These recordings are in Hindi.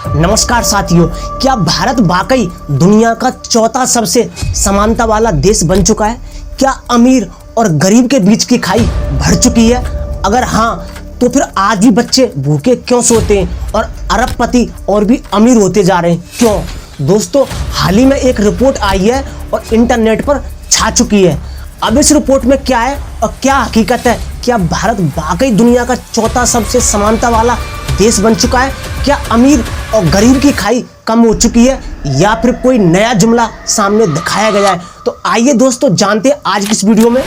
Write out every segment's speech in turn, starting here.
नमस्कार साथियों, क्या भारत वाकई दुनिया का चौथा सबसे समानता वाला देश बन चुका है? क्या अमीर और गरीब के बीच की खाई भर चुकी है? अगर हाँ, तो फिर आज भी बच्चे भूखे क्यों सोते हैं और अरबपति और भी अमीर होते जा रहे हैं क्यों? दोस्तों, हाल ही में एक रिपोर्ट आई है और इंटरनेट पर छा चुकी है। अब इस रिपोर्ट में क्या है और क्या हकीकत है? क्या भारत वाकई दुनिया का चौथा सबसे समानता वाला देश बन चुका है? क्या अमीर और गरीब की खाई कम हो चुकी है या फिर कोई नया जुमला सामने दिखाया गया है? तो आइए दोस्तों, जानते हैं आज की इस वीडियो में।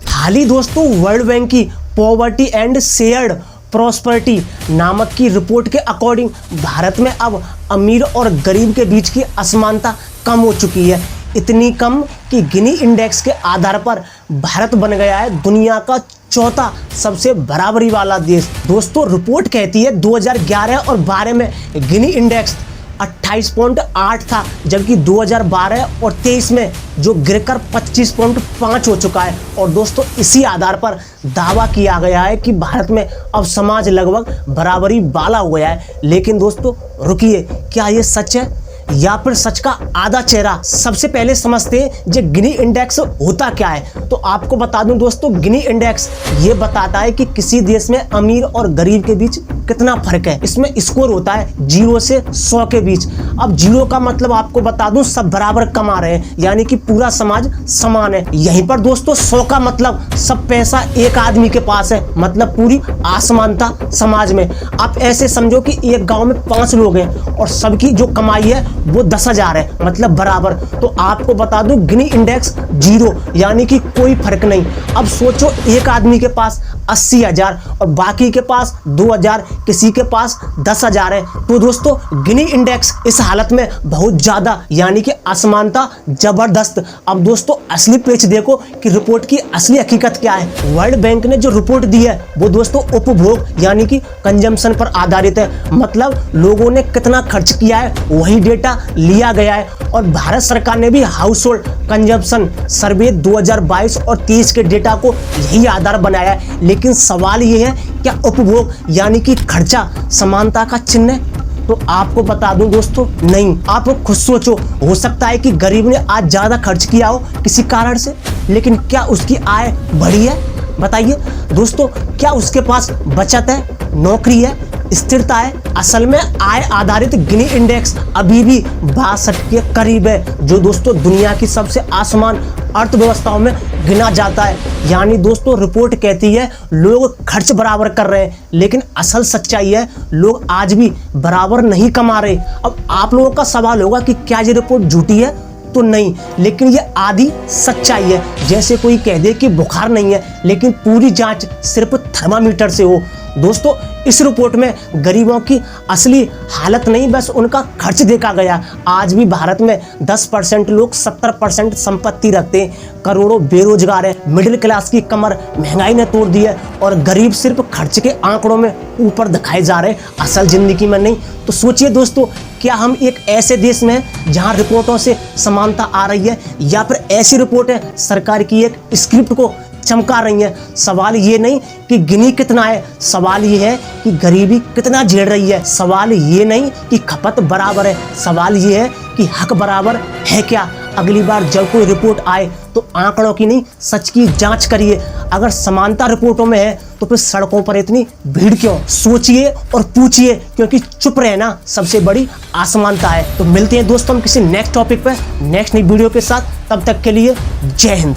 हाल ही दोस्तों वर्ल्ड बैंक की पॉवर्टी एंड शेयर्ड प्रॉस्पेरिटी नामक की रिपोर्ट के अकॉर्डिंग भारत में अब अमीर और गरीब के बीच की असमानता कम हो चुकी है। इतनी कम कि गिनी इंडेक्स के आधार पर भारत बन गया है दुनिया का चौथा सबसे बराबरी वाला देश। दोस्तों, रिपोर्ट कहती है 2011 और 12 में गिनी इंडेक्स 28.8 था, जबकि 2012 और 23 में जो गिरकर 25.5 हो चुका है। और दोस्तों, इसी आधार पर दावा किया गया है कि भारत में अब समाज लगभग बराबरी वाला हो गया है। लेकिन दोस्तों रुकिए, क्या ये सच है या फिर सच का आधा चेहरा? सबसे पहले समझते हैं जो गिनी इंडेक्स होता क्या है। तो आपको बता दूं दोस्तों, गिनी इंडेक्स ये बताता है कि किसी देश में अमीर और गरीब के बीच कितना फर्क है। इसमें स्कोर होता है 0 से 100 के बीच। अब 0 का मतलब आपको बता दूं सब बराबर कमा रहे हैं, यानी कि पूरा समाज समान है। यहीं पर दोस्तों 100 का मतलब सब पैसा एक आदमी के पास है, मतलब पूरी असमानता समाज में। आप ऐसे समझो कि एक गांव में 5 लोग हैं और सबकी जो कमाई है वो 10,000 है, मतलब बराबर। तो आपको बता दूं गिनी इंडेक्स 0, यानी कि कोई फर्क नहीं। अब सोचो, एक आदमी के पास 80,000 और बाकी के पास 2,000, किसी के पास 10,000 है। तो दोस्तों गिनी इंडेक्स इस हालत में बहुत ज्यादा, यानी कि असमानता जबरदस्त। अब दोस्तों असली पेच देखो कि रिपोर्ट की असली हकीकत क्या है। वर्ल्ड बैंक ने जो रिपोर्ट दी है वो दोस्तों उपभोग यानी कि कंजम्पशन पर आधारित है, मतलब लोगों ने कितना खर्च किया है वही डेटा लिया गया है। और भारत सरकार ने भी हाउस होल्ड कंजम्पशन सर्वे 2022 और 23 के डेटा को यही आधार बनाया है। लेकिन सवाल ये है, क्या उपभोग यानी कि खर्चा समानता का चिन्ह है? तो आपको बता दूं दोस्तों, नहीं। आप खुद सोचो, हो सकता है कि गरीब ने आज ज्यादा खर्च किया हो किसी कारण से, लेकिन क्या उसकी आय बढ़ी है? बताइए दोस्तों, क्या उसके पास बचत है, नौकरी है, स्थिरता है? असल में आय आधारित गिनी इंडेक्स अभी भी 62 के करीब है, जो दोस्तों दुनिया की सबसे आसमान अर्थव्यवस्थाओं में गिना जाता है। यानी दोस्तों रिपोर्ट कहती है लोग खर्च बराबर कर रहे हैं, लेकिन असल सच्चाई है लोग आज भी बराबर नहीं कमा रहे। अब आप लोगों का सवाल होगा कि क्या ये रिपोर्ट झूठी है? तो नहीं, लेकिन ये आधी सच्चाई है। जैसे कोई कह दे कि बुखार नहीं है, लेकिन पूरी जांच सिर्फ थर्मामीटर से हो। दोस्तों, इस रिपोर्ट में गरीबों की असली हालत नहीं, बस उनका खर्च देखा गया। आज भी भारत में 10% लोग 70% संपत्ति रखते हैं, करोड़ों बेरोजगार हैं, मिडिल क्लास की कमर महंगाई ने तोड़ दी है और गरीब सिर्फ खर्च के आंकड़ों में ऊपर दिखाए जा रहे हैं, असल जिंदगी में नहीं। तो सोचिए दोस्तों, क्या हम एक ऐसे देश में हैं जहां रिपोर्टों से समानता आ रही है, या फिर ऐसी रिपोर्टें सरकार की एक स्क्रिप्ट को चमका रही है? सवाल ये नहीं कि गिनी कितना है, सवाल ये है कि गरीबी कितना झेल रही है। सवाल ये नहीं कि खपत बराबर है, सवाल ये है कि हक बराबर है क्या? अगली बार जब कोई रिपोर्ट आए तो आंकड़ों की नहीं, सच की जांच करिए। अगर समानता रिपोर्टों में है तो फिर सड़कों पर इतनी भीड़ क्यों? सोचिए और पूछिए, क्योंकि चुप रहना सबसे बड़ी असमानता है। तो मिलते हैं दोस्तों हम किसी नेक्स्ट टॉपिक पर नेक्स्ट नई वीडियो के साथ। तब तक के लिए जय हिंद।